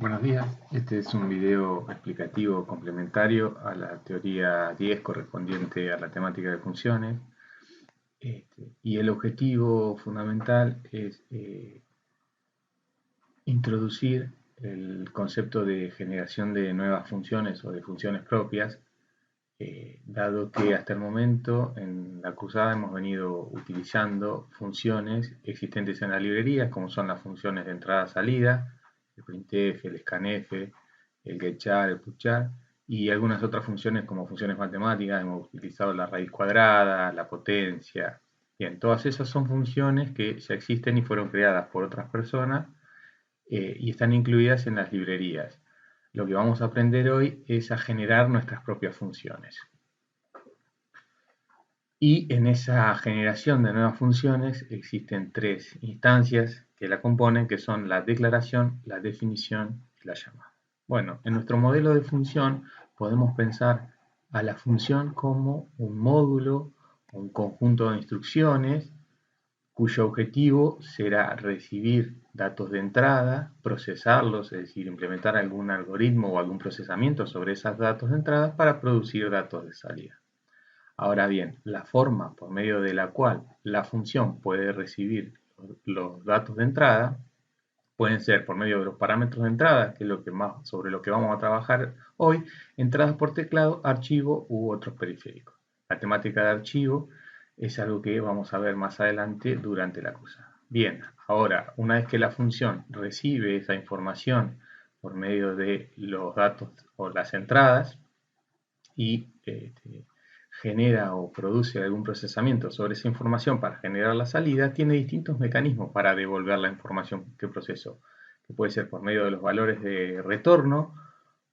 Buenos días, este es un video explicativo complementario a la teoría 10 correspondiente a la temática de funciones. Y el objetivo fundamental es introducir el concepto de generación de nuevas funciones o de funciones propias, dado que hasta el momento en la cursada hemos venido utilizando funciones existentes en la librería, como son las funciones de entrada-salida, el printf, el scanf, el getchar, el putchar, y algunas otras funciones como funciones matemáticas. Hemos utilizado la raíz cuadrada, la potencia. Bien, todas esas son funciones que ya existen y fueron creadas por otras personas y están incluidas en las librerías. Lo que vamos a aprender hoy es a generar nuestras propias funciones. Y en esa generación de nuevas funciones existen tres instancias que la componen, que son la declaración, la definición y la llamada. Bueno, en nuestro modelo de función podemos pensar a la función como un módulo, un conjunto de instrucciones cuyo objetivo será recibir datos de entrada, procesarlos, es decir, implementar algún algoritmo o algún procesamiento sobre esos datos de entrada para producir datos de salida. Ahora bien, la forma por medio de la cual la función puede recibir los datos de entrada pueden ser por medio de los parámetros de entrada, que es sobre lo que vamos a trabajar hoy, entradas por teclado, archivo u otros periféricos. La temática de archivo es algo que vamos a ver más adelante durante la cursada. Bien, ahora, una vez que la función recibe esa información por medio de los datos o las entradas y genera o produce algún procesamiento sobre esa información para generar la salida, tiene distintos mecanismos para devolver la información que procesó, que puede ser por medio de los valores de retorno,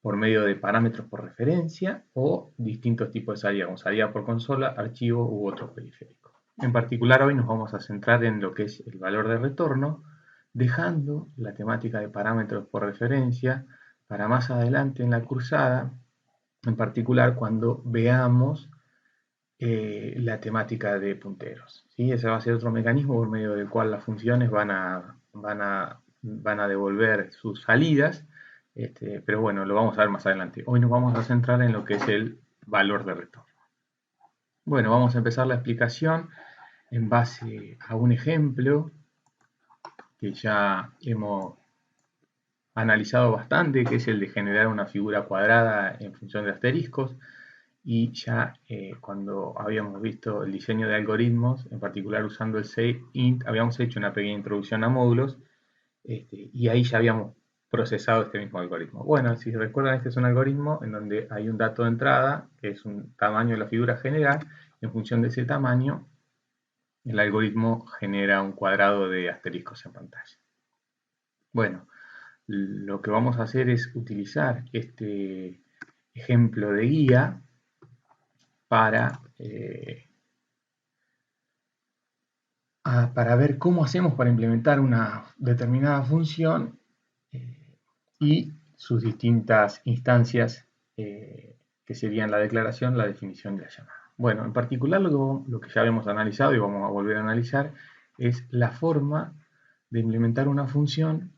por medio de parámetros por referencia o distintos tipos de salida, como salida por consola, archivo u otros periféricos. En particular hoy nos vamos a centrar en lo que es el valor de retorno, dejando la temática de parámetros por referencia para más adelante en la cursada, en particular cuando veamos la temática de punteros, ¿sí? Ese va a ser otro mecanismo por medio del cual las funciones van a devolver sus salidas, pero bueno, lo vamos a ver más adelante. Hoy nos vamos a centrar en lo que es el valor de retorno. Bueno, vamos a empezar la explicación en base a un ejemplo que ya hemos analizado bastante, que es el de generar una figura cuadrada en función de asteriscos. Y ya cuando habíamos visto el diseño de algoritmos, en particular usando el SaveInt, habíamos hecho una pequeña introducción a módulos y ahí ya habíamos procesado este mismo algoritmo. Bueno, si recuerdan, este es un algoritmo en donde hay un dato de entrada, que es un tamaño de la figura general, y en función de ese tamaño, el algoritmo genera un cuadrado de asteriscos en pantalla. Bueno, lo que vamos a hacer es utilizar este ejemplo de guía para ver cómo hacemos para implementar una determinada función y sus distintas instancias que serían la declaración, la definición y la llamada. Bueno, en particular lo que ya habíamos analizado y vamos a volver a analizar es la forma de implementar una función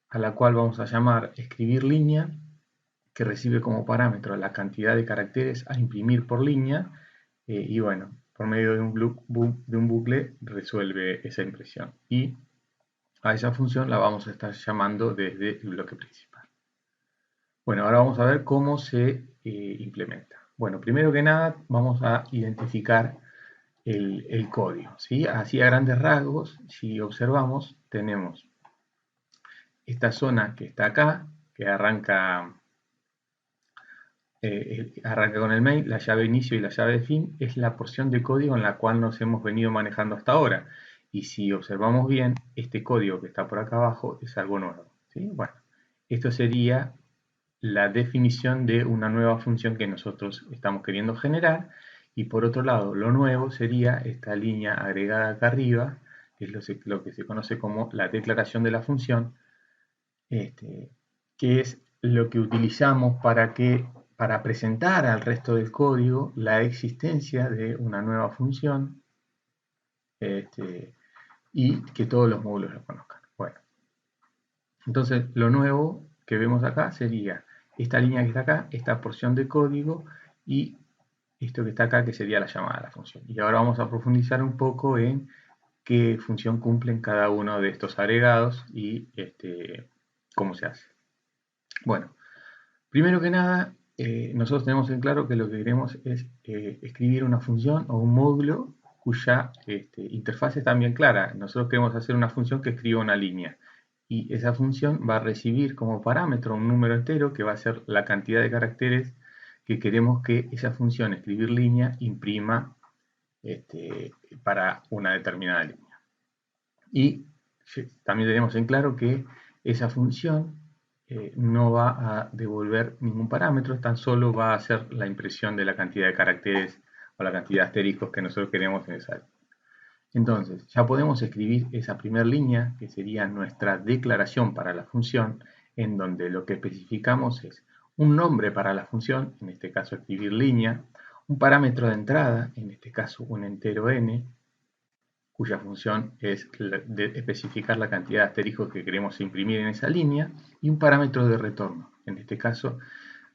a la cual vamos a llamar escribir línea, que recibe como parámetro la cantidad de caracteres a imprimir por línea y bueno, por medio de un bucle resuelve esa impresión y a esa función la vamos a estar llamando desde el bloque principal. Bueno, ahora vamos a ver cómo se implementa. Bueno, primero que nada vamos a identificar el código, ¿sí? Así a grandes rasgos, si observamos, tenemos esta zona que está acá, que arranca con el main, la llave inicio y la llave de fin, es la porción de código en la cual nos hemos venido manejando hasta ahora. Y si observamos bien, este código que está por acá abajo es algo nuevo, ¿sí? Bueno, esto sería la definición de una nueva función que nosotros estamos queriendo generar. Y por otro lado, lo nuevo sería esta línea agregada acá arriba, que es lo que se conoce como la declaración de la función, que es lo que utilizamos para presentar al resto del código la existencia de una nueva función y que todos los módulos lo conozcan. Bueno, entonces lo nuevo que vemos acá sería esta línea que está acá, esta porción de código y esto que está acá que sería la llamada a la función. Y ahora vamos a profundizar un poco en qué función cumplen cada uno de estos agregados y cómo se hace. Bueno, primero que nada, nosotros tenemos en claro que lo que queremos es escribir una función o un módulo cuya interfaz está bien clara. Nosotros queremos hacer una función que escriba una línea y esa función va a recibir como parámetro un número entero que va a ser la cantidad de caracteres que queremos que esa función escribir línea imprima para una determinada línea. Y también tenemos en claro que esa función no va a devolver ningún parámetro, tan solo va a hacer la impresión de la cantidad de caracteres o la cantidad de asteriscos que nosotros queremos en esa línea. Entonces, ya podemos escribir esa primera línea, que sería nuestra declaración para la función, en donde lo que especificamos es un nombre para la función, en este caso escribir línea, un parámetro de entrada, en este caso un entero n, cuya función es especificar la cantidad de asteriscos que queremos imprimir en esa línea, y un parámetro de retorno. En este caso,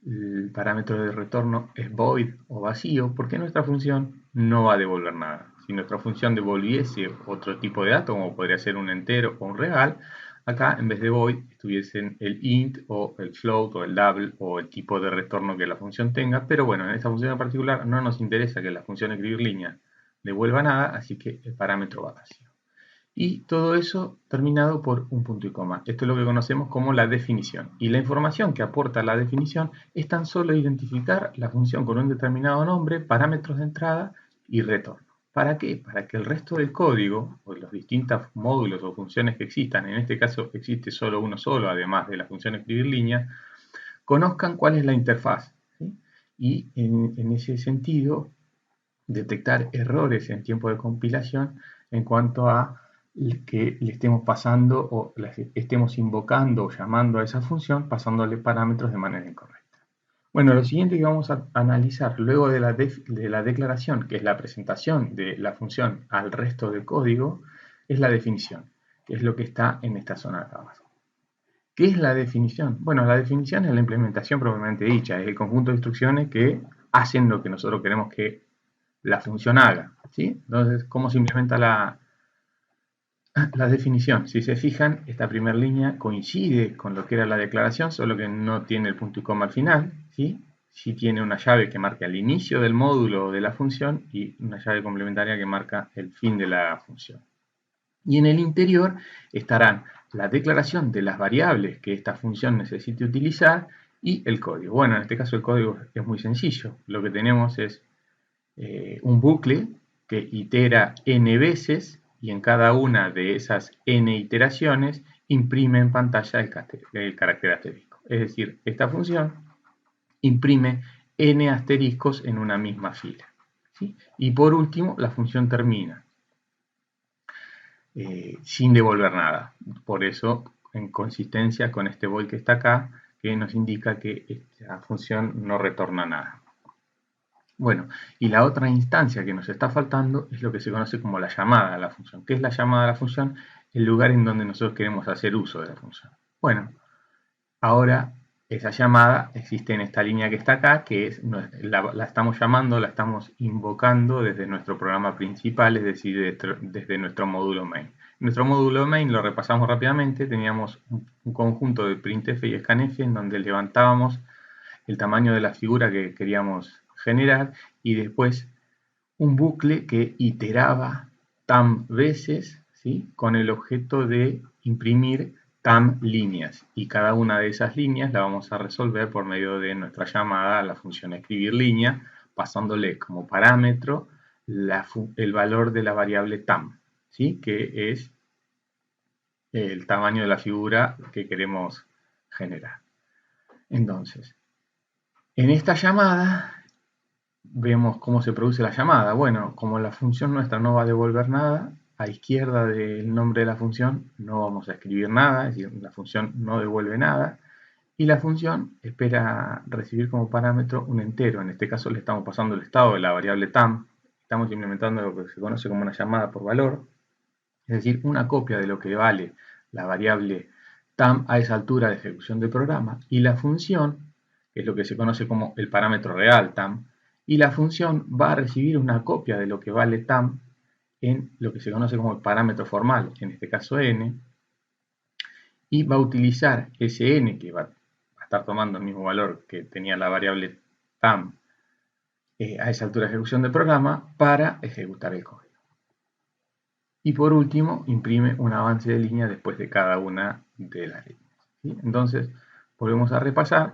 el parámetro de retorno es void o vacío, porque nuestra función no va a devolver nada. Si nuestra función devolviese otro tipo de dato, como podría ser un entero o un real, acá en vez de void estuviesen el int o el float o el double o el tipo de retorno que la función tenga, pero bueno, en esta función en particular no nos interesa que la función escribir línea devuelva nada, así que el parámetro va vacío. Y todo eso terminado por un punto y coma. Esto es lo que conocemos como la definición. Y la información que aporta la definición es tan solo identificar la función con un determinado nombre, parámetros de entrada y retorno. ¿Para qué? Para que el resto del código, o los distintos módulos o funciones que existan, en este caso existe solo uno solo, además de la función escribir línea, conozcan cuál es la interfaz. ¿Sí? Y en ese sentido, detectar errores en tiempo de compilación en cuanto a que le estemos pasando o estemos invocando o llamando a esa función pasándole parámetros de manera incorrecta. Bueno, lo siguiente que vamos a analizar luego de la declaración, que es la presentación de la función al resto del código, es la definición, que es lo que está en esta zona de acá abajo. ¿Qué es la definición? Bueno, la definición es la implementación propiamente dicha, es el conjunto de instrucciones que hacen lo que nosotros queremos que la función haga. ¿Sí? Entonces, ¿cómo se implementa la definición? Si se fijan, esta primera línea coincide con lo que era la declaración, solo que no tiene el punto y coma al final. ¿Sí? Sí tiene una llave que marca el inicio del módulo de la función y una llave complementaria que marca el fin de la función. Y en el interior estarán la declaración de las variables que esta función necesite utilizar y el código. Bueno, en este caso el código es muy sencillo. Lo que tenemos es un bucle que itera n veces y en cada una de esas n iteraciones imprime en pantalla el carácter asterisco. Es decir, esta función imprime n asteriscos en una misma fila. ¿Sí? Y por último, la función termina sin devolver nada. Por eso, en consistencia con este void que está acá, que nos indica que esta función no retorna nada. Bueno, y la otra instancia que nos está faltando es lo que se conoce como la llamada a la función. ¿Qué es la llamada a la función? El lugar en donde nosotros queremos hacer uso de la función. Bueno, ahora esa llamada existe en esta línea que está acá, que es, la estamos llamando, la estamos invocando desde nuestro programa principal, es decir, desde nuestro módulo main. Nuestro módulo main lo repasamos rápidamente, teníamos un conjunto de printf y scanf en donde levantábamos el tamaño de la figura que queríamos generar y después un bucle que iteraba tam veces, ¿sí? Con el objeto de imprimir tam líneas y cada una de esas líneas la vamos a resolver por medio de nuestra llamada a la función escribir línea, pasándole como parámetro el valor de la variable tam, ¿sí? Que es el tamaño de la figura que queremos generar. Entonces, en esta llamada vemos cómo se produce la llamada. Bueno, como la función nuestra no va a devolver nada, a izquierda del nombre de la función no vamos a escribir nada, es decir, la función no devuelve nada, y la función espera recibir como parámetro un entero. En este caso le estamos pasando el estado de la variable tam, estamos implementando lo que se conoce como una llamada por valor, es decir, una copia de lo que vale la variable TAM a esa altura de ejecución del programa, y la función, que es lo que se conoce como el parámetro real TAM, y la función va a recibir una copia de lo que vale TAM en lo que se conoce como el parámetro formal, en este caso n, y va a utilizar ese n, que va a estar tomando el mismo valor que tenía la variable TAM a esa altura de ejecución del programa, para ejecutar el código. Y por último, imprime un avance de línea después de cada una de las líneas, ¿sí? Entonces, volvemos a repasar.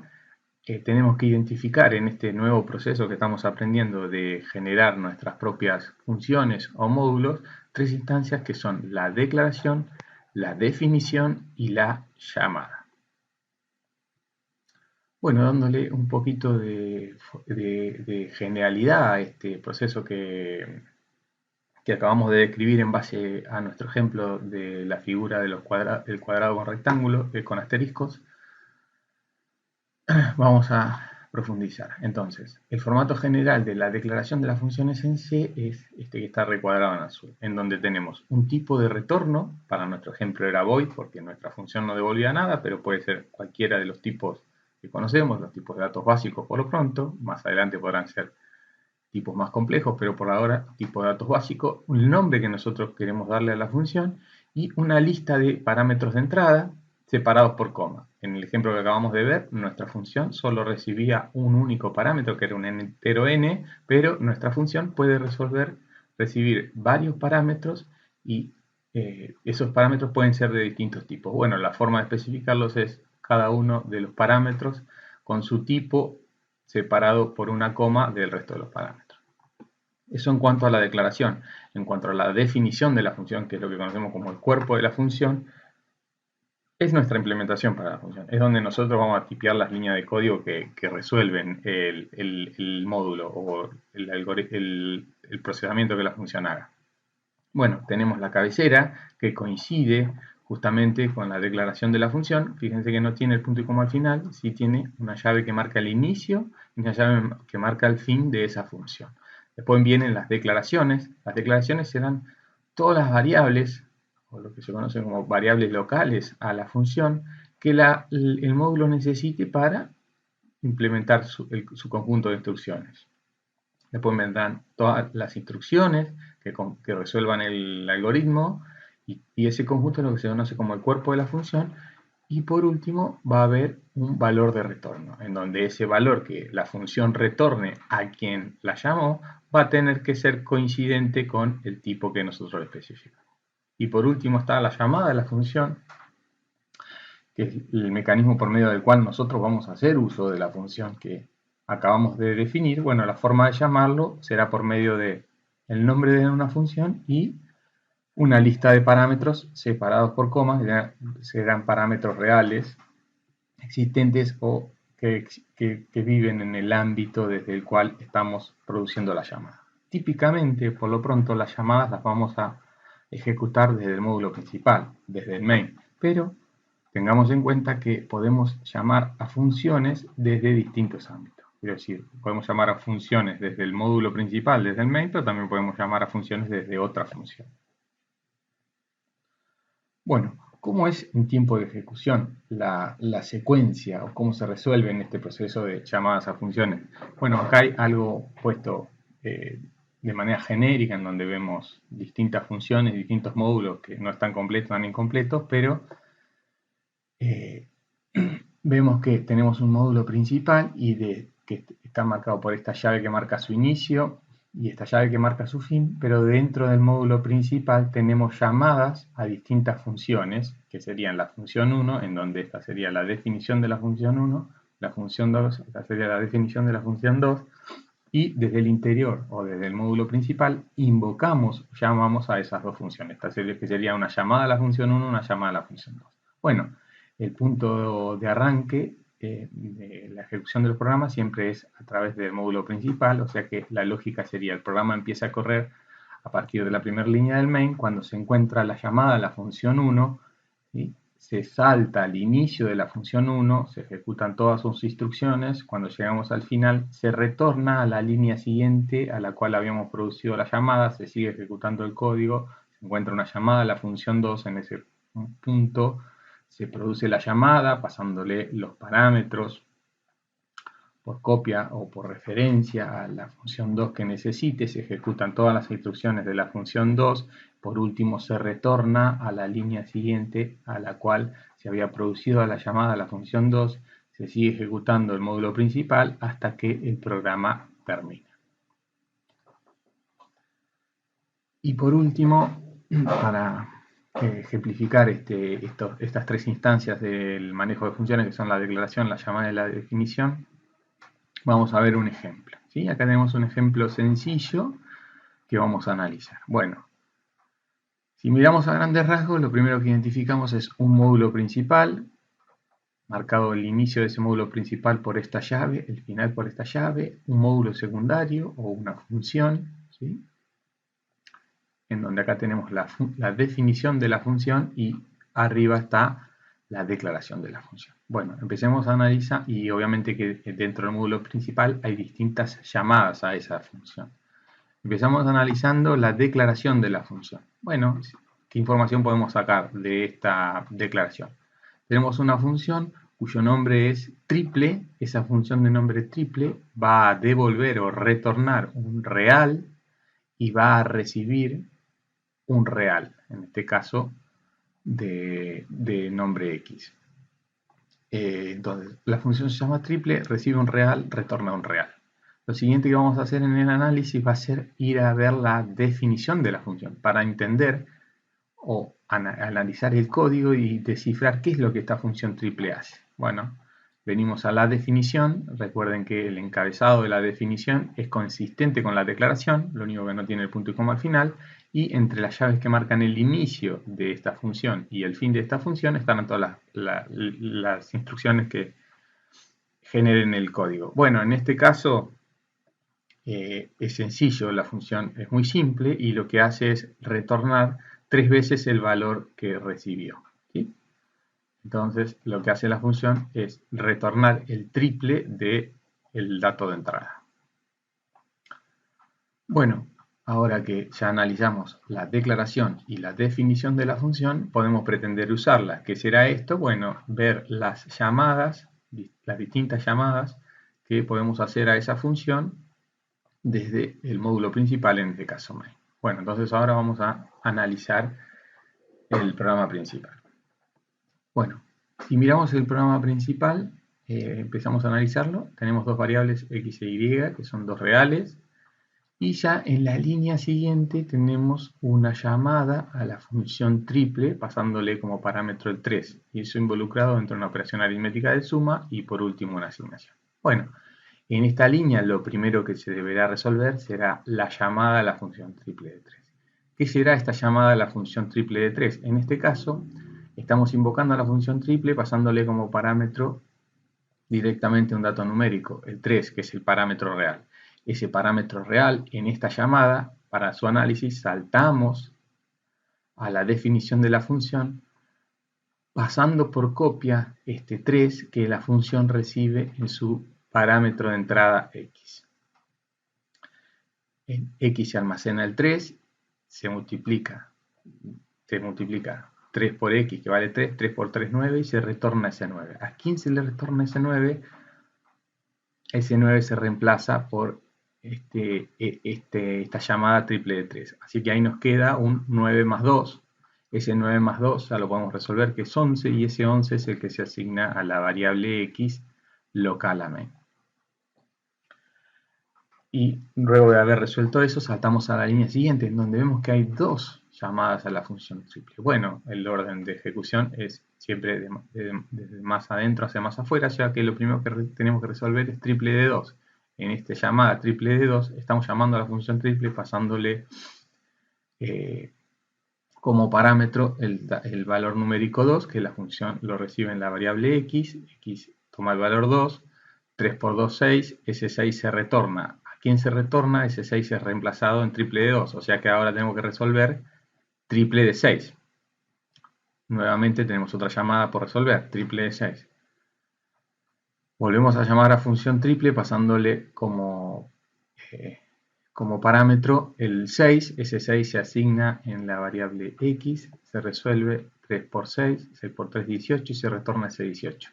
Tenemos que identificar en este nuevo proceso que estamos aprendiendo de generar nuestras propias funciones o módulos, tres instancias que son la declaración, la definición y la llamada. Bueno, dándole un poquito de generalidad a este proceso que acabamos de describir en base a nuestro ejemplo de la figura de del cuadrado con rectángulo, con asteriscos, vamos a profundizar. Entonces, el formato general de la declaración de las funciones en C es este que está recuadrado en azul, en donde tenemos un tipo de retorno, para nuestro ejemplo era void, porque nuestra función no devolvía nada, pero puede ser cualquiera de los tipos que conocemos, los tipos de datos básicos por lo pronto, más adelante podrán ser tipos más complejos, pero por ahora tipo de datos básicos, un nombre que nosotros queremos darle a la función y una lista de parámetros de entrada separados por coma. En el ejemplo que acabamos de ver, nuestra función solo recibía un único parámetro, que era un entero n, pero nuestra función puede recibir varios parámetros y esos parámetros pueden ser de distintos tipos. Bueno, la forma de especificarlos es cada uno de los parámetros con su tipo separado por una coma del resto de los parámetros. Eso en cuanto a la declaración. En cuanto a la definición de la función, que es lo que conocemos como el cuerpo de la función, es nuestra implementación para la función. Es donde nosotros vamos a tipear las líneas de código que resuelven el módulo o el procesamiento que la función haga. Bueno, tenemos la cabecera que coincide justamente con la declaración de la función. Fíjense que no tiene el punto y coma al final, sí tiene una llave que marca el inicio y una llave que marca el fin de esa función. Después vienen las declaraciones. Las declaraciones serán todas las variables, o lo que se conoce como variables locales a la función, que el módulo necesite para implementar su conjunto de instrucciones. Después vendrán todas las instrucciones que resuelvan el algoritmo y ese conjunto es lo que se conoce como el cuerpo de la función. Y por último va a haber un valor de retorno, en donde ese valor que la función retorne a quien la llamó va a tener que ser coincidente con el tipo que nosotros especificamos. Y por último está la llamada de la función, que es el mecanismo por medio del cual nosotros vamos a hacer uso de la función que acabamos de definir. Bueno, la forma de llamarlo será por medio de el nombre de una función y una lista de parámetros separados por comas, serán parámetros reales existentes o que viven en el ámbito desde el cual estamos produciendo la llamada. Típicamente, por lo pronto, las llamadas las vamos a ejecutar desde el módulo principal, desde el main, pero tengamos en cuenta que podemos llamar a funciones desde distintos ámbitos. Es decir, podemos llamar a funciones desde el módulo principal, desde el main, pero también podemos llamar a funciones desde otra función. Bueno, ¿cómo es en tiempo de ejecución la secuencia o cómo se resuelve en este proceso de llamadas a funciones? Bueno, acá hay algo puesto de manera genérica en donde vemos distintas funciones, distintos módulos que no están completos, están incompletos, pero vemos que tenemos un módulo principal y que está marcado por esta llave que marca su inicio y esta llave que marca su fin, pero dentro del módulo principal tenemos llamadas a distintas funciones, que serían la función 1, en donde esta sería la definición de la función 1, la función 2, esta sería la definición de la función 2, y desde el interior o desde el módulo principal llamamos a esas dos funciones. Esta sería una llamada a la función 1, una llamada a la función 2. Bueno, el punto de arranque de la ejecución del programa siempre es a través del módulo principal, o sea que la lógica sería el programa empieza a correr a partir de la primera línea del main, cuando se encuentra la llamada a la función 1, ¿sí? Se salta al inicio de la función 1, se ejecutan todas sus instrucciones, cuando llegamos al final se retorna a la línea siguiente a la cual habíamos producido la llamada, se sigue ejecutando el código, se encuentra una llamada a la función 2 en ese punto, se produce la llamada pasándole los parámetros por copia o por referencia a la función 2 que necesite, se ejecutan todas las instrucciones de la función 2, por último se retorna a la línea siguiente a la cual se había producido la llamada a la función 2, se sigue ejecutando el módulo principal hasta que el programa termina. Y por último, para ejemplificar estas tres instancias del manejo de funciones, que son la declaración, la llamada y la definición, vamos a ver un ejemplo. ¿Sí? Acá tenemos un ejemplo sencillo que vamos a analizar. Bueno, si miramos a grandes rasgos, lo primero que identificamos es un módulo principal, marcado el inicio de ese módulo principal por esta llave, el final por esta llave, un módulo secundario o una función, ¿sí? En donde acá tenemos la definición de la función y arriba está la declaración de la función. Bueno, empecemos a analizar y obviamente que dentro del módulo principal hay distintas llamadas a esa función. Empezamos analizando la declaración de la función. Bueno, ¿qué información podemos sacar de esta declaración? Tenemos una función cuyo nombre es triple. Esa función de nombre triple va a devolver o retornar un real y va a recibir un real, en este caso de nombre X. Entonces, la función se llama triple, recibe un real, retorna un real. Lo siguiente que vamos a hacer en el análisis va a ser ir a ver la definición de la función para entender o analizar el código y descifrar qué es lo que esta función triple hace. Bueno, venimos a la definición. Recuerden que el encabezado de la definición es consistente con la declaración, lo único que no tiene el punto y coma al final, y entre las llaves que marcan el inicio de esta función y el fin de esta función están todas las instrucciones que generen el código. Bueno, en este caso es sencillo, la función es muy simple y lo que hace es retornar 3 veces el valor que recibió. ¿Sí? Entonces, lo que hace la función es retornar el triple del dato de entrada. Bueno, ahora que ya analizamos la declaración y la definición de la función, podemos pretender usarla. ¿Qué será esto? Bueno, ver las llamadas, las distintas llamadas que podemos hacer a esa función desde el módulo principal, en este caso main. Bueno, entonces ahora vamos a analizar el programa principal. Bueno, si miramos el programa principal, empezamos a analizarlo. Tenemos dos variables x e y, que son dos reales. Y ya en la línea siguiente tenemos una llamada a la función triple, pasándole como parámetro el 3. Y eso involucrado dentro de una operación aritmética de suma y por último una asignación. Bueno, en esta línea lo primero que se deberá resolver será la llamada a la función triple de 3. ¿Qué será esta llamada a la función triple de 3? En este caso, estamos invocando a la función triple pasándole como parámetro directamente un dato numérico, el 3, que es el parámetro real. Ese parámetro real, en esta llamada, para su análisis, saltamos a la definición de la función pasando por copia este 3 que la función recibe en su parámetro de entrada x. En x se almacena el 3, se multiplica 3 por x, que vale 3, 3 por 3, 9, y se retorna ese 9. ¿A quién se le retorna ese 9? Ese 9 se reemplaza por esta llamada triple de 3. Así que ahí nos queda un 9 más 2. Ese 9 más 2 ya lo podemos resolver, que es 11, y ese 11 es el que se asigna a la variable x local a main. Y luego de haber resuelto eso, saltamos a la línea siguiente, en donde vemos que hay dos llamadas a la función triple. Bueno, el orden de ejecución es siempre desde más adentro hacia más afuera, ya que lo primero que tenemos que resolver es triple de 2. En esta llamada triple de 2, estamos llamando a la función triple pasándole como parámetro el valor numérico 2, que la función lo recibe en la variable x toma el valor 2, 3 por 2, 6, ese 6 se retorna. ¿A quién se retorna? Ese 6 es reemplazado en triple de 2, o sea que ahora tenemos que resolver triple de 6. Nuevamente tenemos otra llamada por resolver, triple de 6. Volvemos a llamar a función triple pasándole como parámetro el 6, ese 6 se asigna en la variable x, se resuelve 3 por 6, 6 por 3, 18 y se retorna ese 18.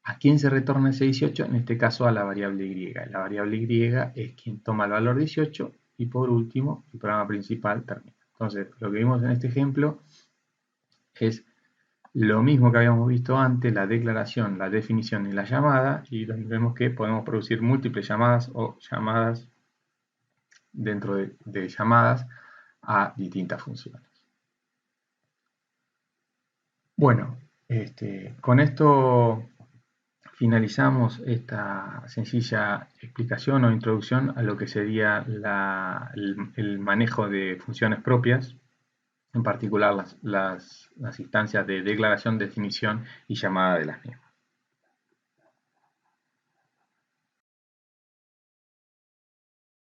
¿A quién se retorna ese 18? En este caso a la variable y. La variable y es quien toma el valor 18 y por último el programa principal termina. Entonces, lo que vimos en este ejemplo es lo mismo que habíamos visto antes, la declaración, la definición y la llamada, y vemos que podemos producir múltiples llamadas o llamadas dentro de llamadas a distintas funciones. Bueno, con esto finalizamos esta sencilla explicación o introducción a lo que sería el manejo de funciones propias, en particular las instancias de declaración, definición y llamada de las mismas.